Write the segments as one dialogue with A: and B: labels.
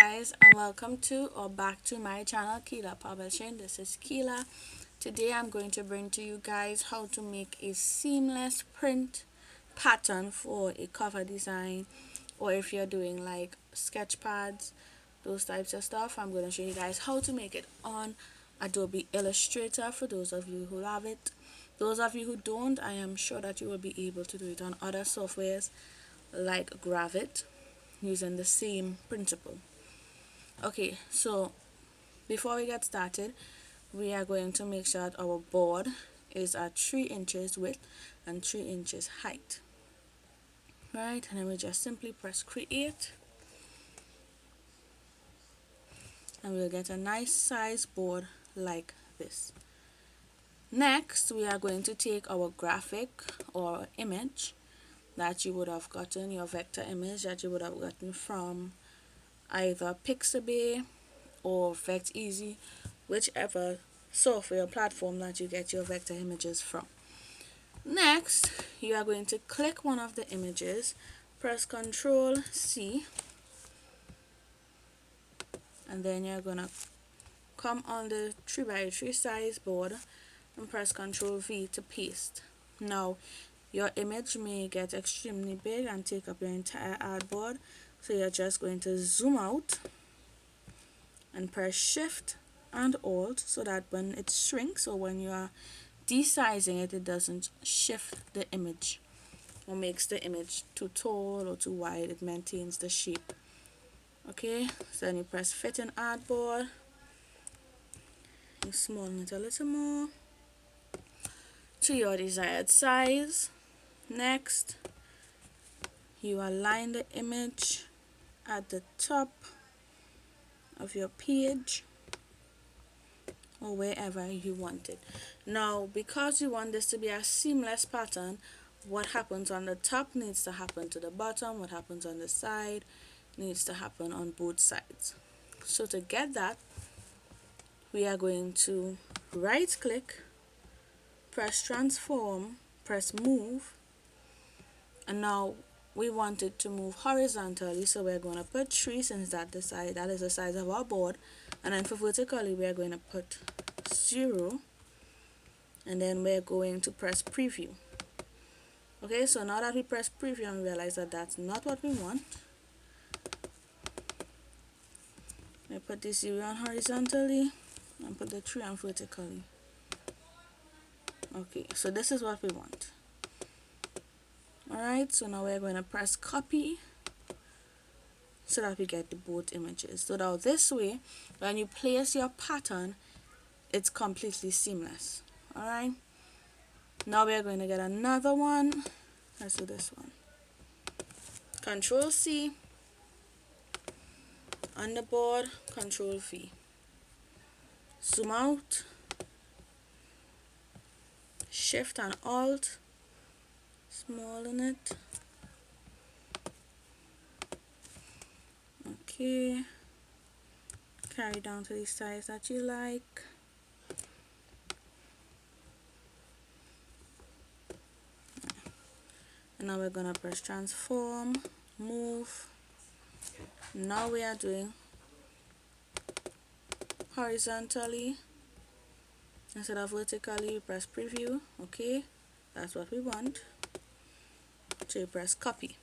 A: guys, and welcome to or back to my channel, Keela Publishing. This is Keela. Today I'm going to bring to you guys how to make a seamless print pattern for a cover design, or if you're doing like sketch pads, those types of stuff. I'm going to show you guys how to make it on Adobe Illustrator for those of you who love it. Those of you who don't, I am sure that you will be able to do it on other softwares like Gravit using the same principle. Okay, so before we get started, we are going to make sure that our board is at 3 inches width and 3 inches height. Right, and then we just simply press create, and we'll get a nice size board like this. Next, we are going to take our graphic or image that you would have gotten, your vector image that you would have gotten from either Pixabay or VectEasy, whichever software platform that you get your vector images from. Next, you are going to click one of the images, press Ctrl C, and then you're gonna come on the 3x3 size board and press Ctrl V to paste. Now, your image may get extremely big and take up your entire artboard, so you're just going to zoom out and press Shift and Alt so that when it shrinks or when you are desizing it, it doesn't shift the image or makes the image too tall or too wide. It maintains the shape. Okay, so then you press Fit in Artboard, you smalten it a little more to your desired size. Next, you align the image at the top of your page or wherever you want it. Now, because you want this to be a seamless pattern, what happens on the top needs to happen to the bottom, what happens on the side needs to happen on both sides. So to get that, we are going to right click, press transform, press move, and now we want it to move horizontally, so we're going to put 3 since that is the size of our board, and then for vertically we're going to put 0, and then we're going to press preview. Okay, so now that we press preview and realize that that's not what we want, I put the 0 on horizontally and put the 3 on vertically. Okay, so this is what we want. Alright, so now we're going to press copy so that we get the both images. So now this way, when you place your pattern, it's completely seamless. Alright, now we're going to get another one. Let's do this one. Ctrl C on the board, Ctrl V. Zoom out, Shift and Alt, smalten it. Okay, carry down to the size that you like. And now we're gonna press transform, move. Now we are doing horizontally instead of vertically. Press preview. Okay, that's what we want. So you press copy.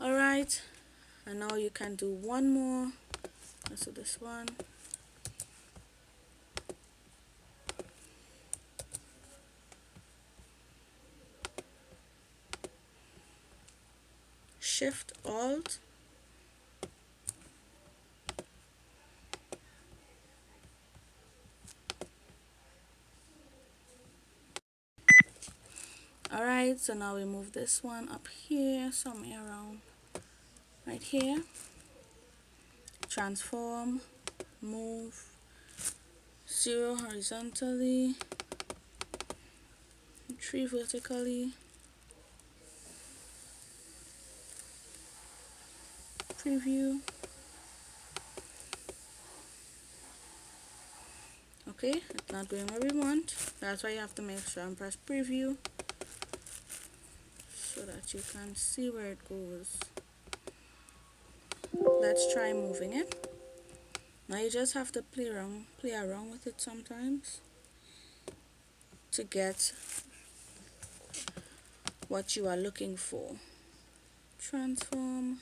A: Alright, and now you can do one more. Let's do this one. Shift Alt, alright, so now we move this one up here, somewhere around right here. Transform, move, 0 horizontally, 3 vertically, preview. Okay, it's not going where we want. That's why you have to make sure and press preview so that you can see where it goes. let's try moving it. Now you just have to play around with it sometimes to get what you are looking for. Transform,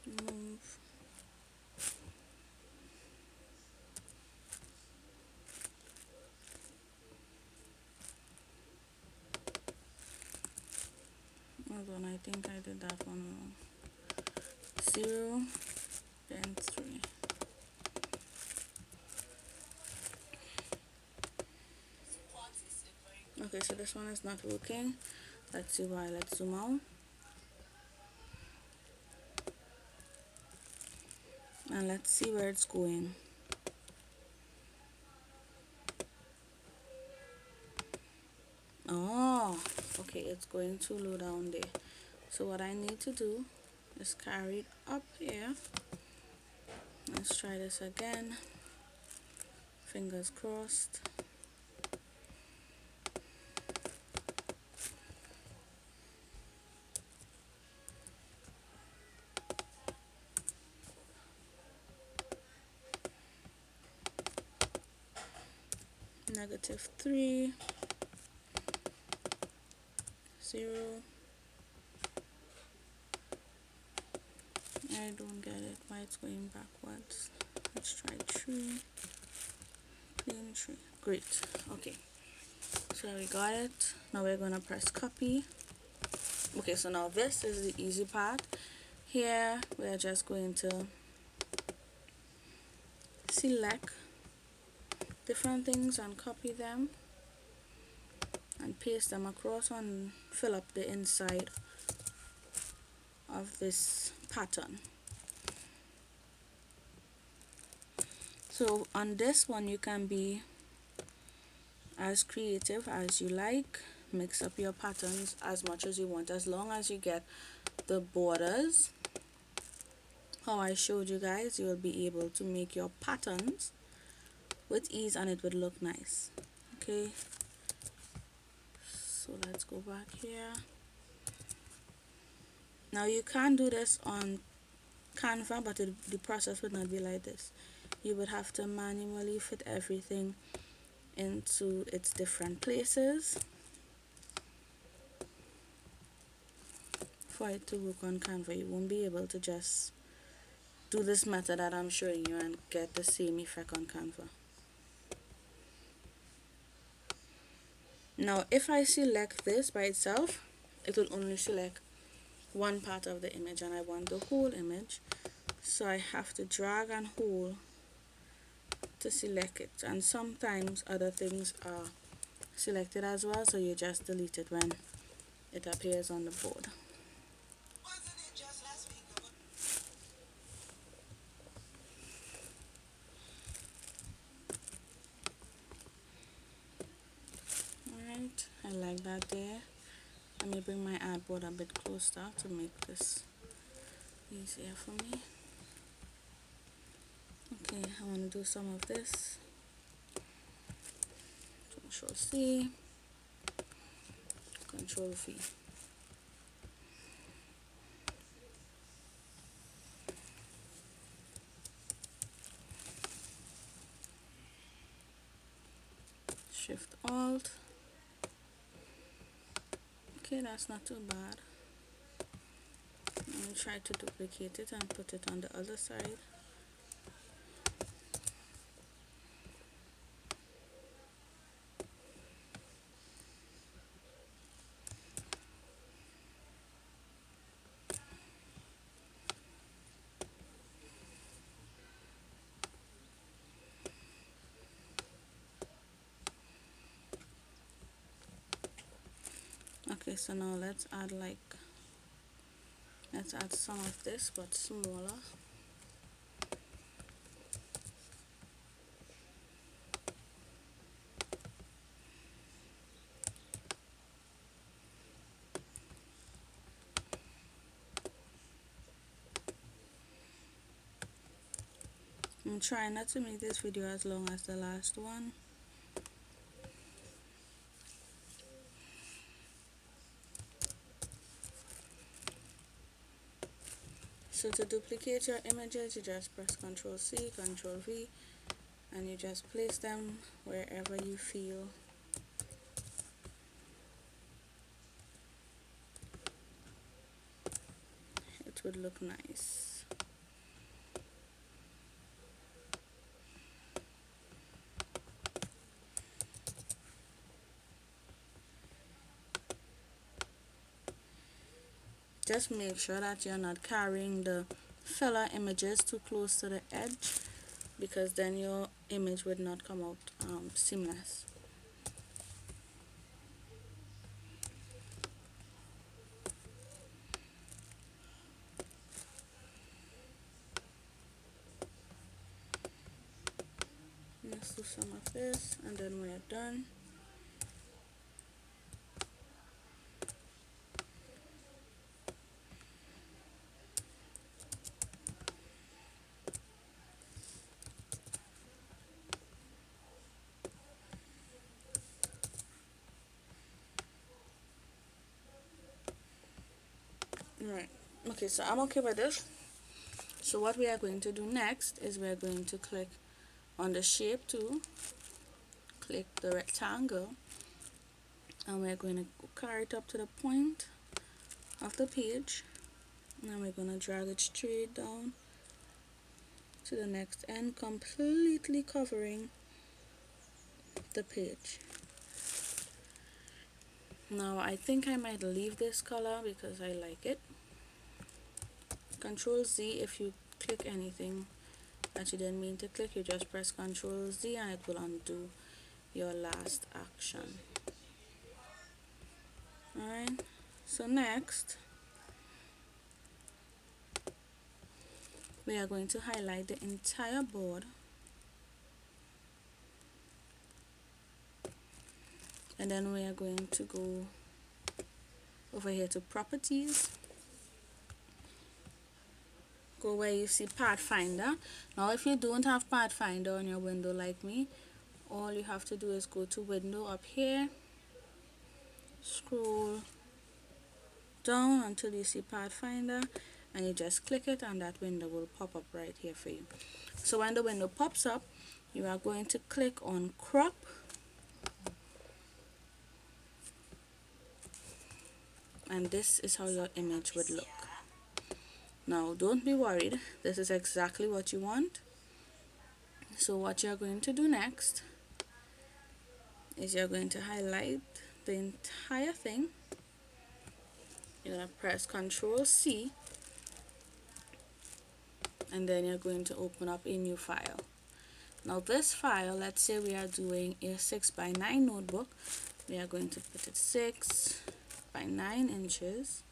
A: move. Hold on, I think I did that one wrong. 0, then 3. Okay, so this one is not working. Let's see why. Let's zoom out. And let's see where it's going. Oh, okay, it's going too low down there. So what I need to do is carry it up here. Let's try this again. Fingers crossed. -3, 0. I don't get it why it's going backwards. Let's try 3. Clean 3. Great. Okay. So we got it. Now we're gonna press copy. Okay, so now this is the easy part. Here we're just going to select different things and copy them and paste them across and fill up the inside of this pattern. So on this one you can be as creative as you like, mix up your patterns as much as you want, as long as you get the borders how I showed you guys. You will be able to make your patterns with ease and it would look nice. Okay, so let's go back here. Now you can do this on Canva, but the process would not be like this. You would have to manually fit everything into its different places for it to work on Canva. You won't be able to just do this method that I'm showing you and get the same effect on Canva. Now if I select this by itself, it will only select one part of the image and I want the whole image, so I have to drag and hold to select it, and sometimes other things are selected as well, so you just delete it when it appears on the board. Alright, I like that there. Let me bring my artboard a bit closer to make this easier for me. Okay, I want to do some of this. Control C, Control V. Shift Alt. Okay, that's not too bad. Let me try to duplicate it and put it on the other side. Okay, so now let's add some of this but smaller. I'm trying not to make this video as long as the last one. So to duplicate your images, you just press Ctrl C, Ctrl V, and you just place them wherever you feel it would look nice. Just make sure that you're not carrying the filler images too close to the edge, because then your image would not come out seamless. Let's do some of this, and then we're done. Right. Okay, so I'm okay with this. So what we are going to do next is we're going to click on the shape tool, click the rectangle, and we're going to carry it up to the point of the page, and we're going to drag it straight down to the next end, completely covering the page. Now I think I might leave this color because I like it. Control Z, if you click anything that you didn't mean to click, you just press Control Z and it will undo your last action. Alright, so next we are going to highlight the entire board, and then we are going to go over here to Properties, go where you see Pathfinder. Now if you don't have Pathfinder on your window like me, all you have to do is go to Window up here, scroll down until you see Pathfinder, and you just click it and that window will pop up right here for you. So when the window pops up, you are going to click on Crop, and this is how your image would look. Now don't be worried, this is exactly what you want. So what you're going to do next is you're going to highlight the entire thing. You're going to press Ctrl C, and then you're going to open up a new file. Now this file, let's say we are doing a 6x9 notebook, we are going to put it 6 by 9 inches,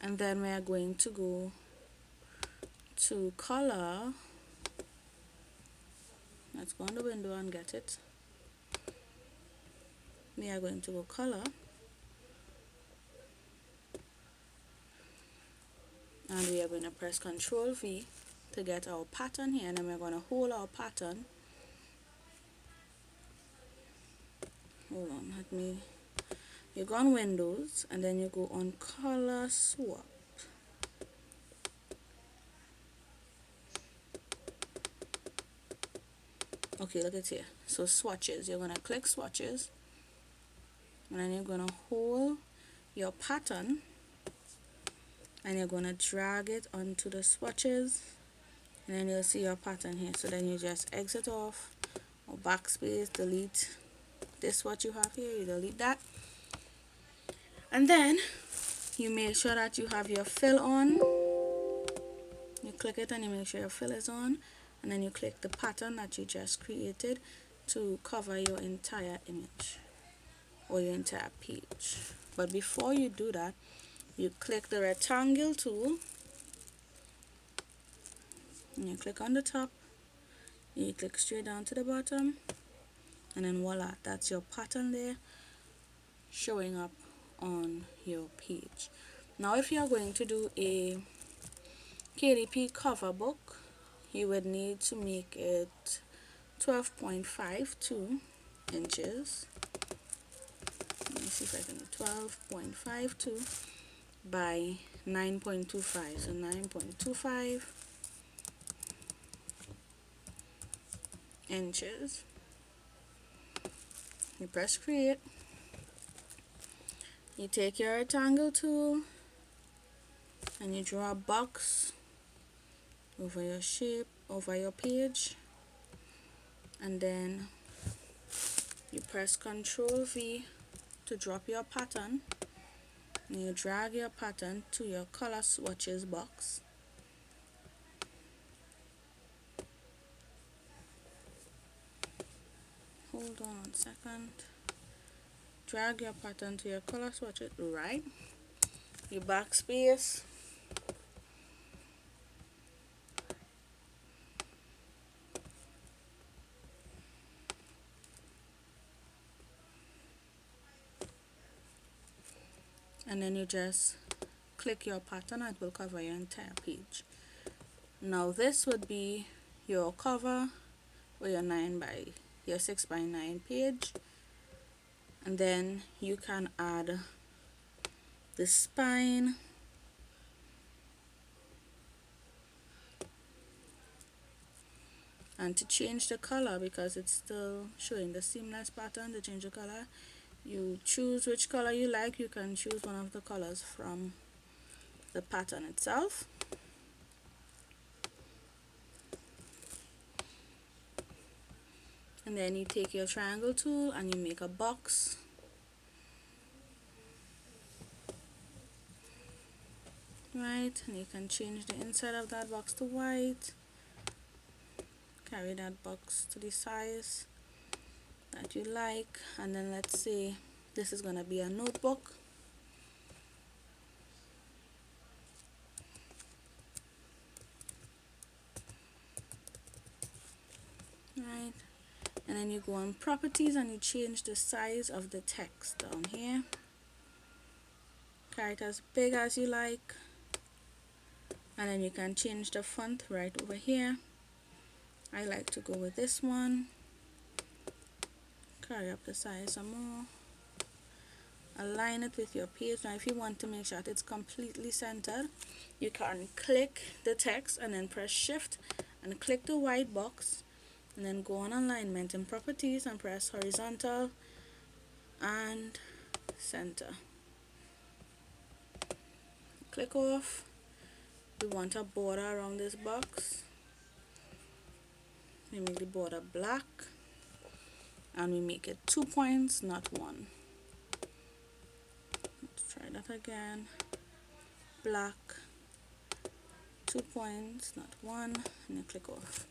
A: and then we are going to go to color. Let's go on the window and get it. We are going to go color, and we are going to press Ctrl V to get our pattern here, and then we're going to hold our pattern. Hold on, you go on Windows and then you go on Color Swap. Okay, look at here. So swatches, you're going to click swatches, and then you're going to hold your pattern and you're going to drag it onto the swatches, and then you'll see your pattern here. So then you just exit off or backspace, delete this, what you have here, you delete that, and then you make sure that you have your fill on. You click it and you make sure your fill is on, and then you click the pattern that you just created to cover your entire image or your entire page. But before you do that, you click the rectangle tool and you click on the top, you click straight down to the bottom, and then voila, that's your pattern there showing up on your page. Now if you are going to do a KDP cover book, you would need to make it 12.52 inches. Let me see if I can do 12.52, by 9.25. So 9.25 inches. You press create. You take your rectangle tool and you draw a box over your shape, over your page, and then you press Ctrl V to drop your pattern, and you drag your pattern to your color swatches box. Hold on 1 second. Drag your pattern to your color swatches, right? You backspace. And then you just click your pattern and it will cover your entire page. Now this would be your cover or your 6 by 9 page, and then you can add the spine, and to change the color, because it's still showing the seamless pattern, to change the color, you choose which color you like. You can choose one of the colors from the pattern itself. And then you take your triangle tool and you make a box. Right, and you can change the inside of that box to white. Carry that box to the size that you like, and then let's say this is gonna be a notebook. Right, and then you go on properties and you change the size of the text down here. Carry it as big as you like, and then you can change the font right over here. I like to go with this one. Carry up the size some more. Align it with your page. Now if you want to make sure that it's completely centered, you can click the text and then press shift and click the white box, and then go on alignment and properties and press horizontal and center. Click off. We want a border around this box. We make the border black and we make it 2 points, not 1. Let's try that again. Black, 2 points, not 1, and then click off.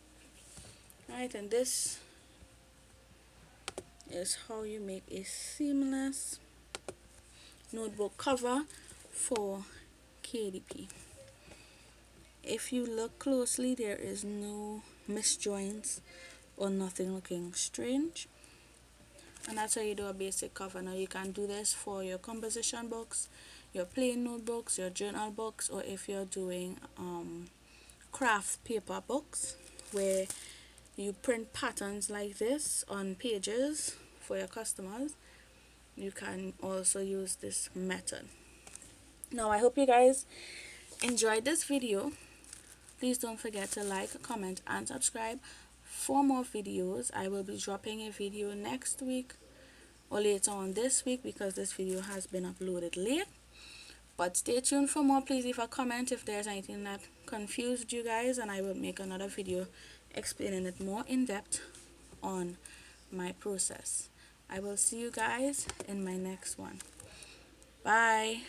A: Right, and this is how you make a seamless notebook cover for KDP. If you look closely, there is no misjoints or nothing looking strange, and that's how you do a basic cover. Now you can do this for your composition books, your plain notebooks, your journal books, or if you're doing craft paper books where you print patterns like this on pages for your customers. You can also use this method. Now I hope you guys enjoyed this video. Please don't forget to like, comment, and subscribe for more videos. I will be dropping a video next week or later on this week because this video has been uploaded late. But stay tuned for more. Please leave a comment if there's anything that confused you guys, and I will make another video explaining it more in depth on my process. I will see you guys in my next one. Bye.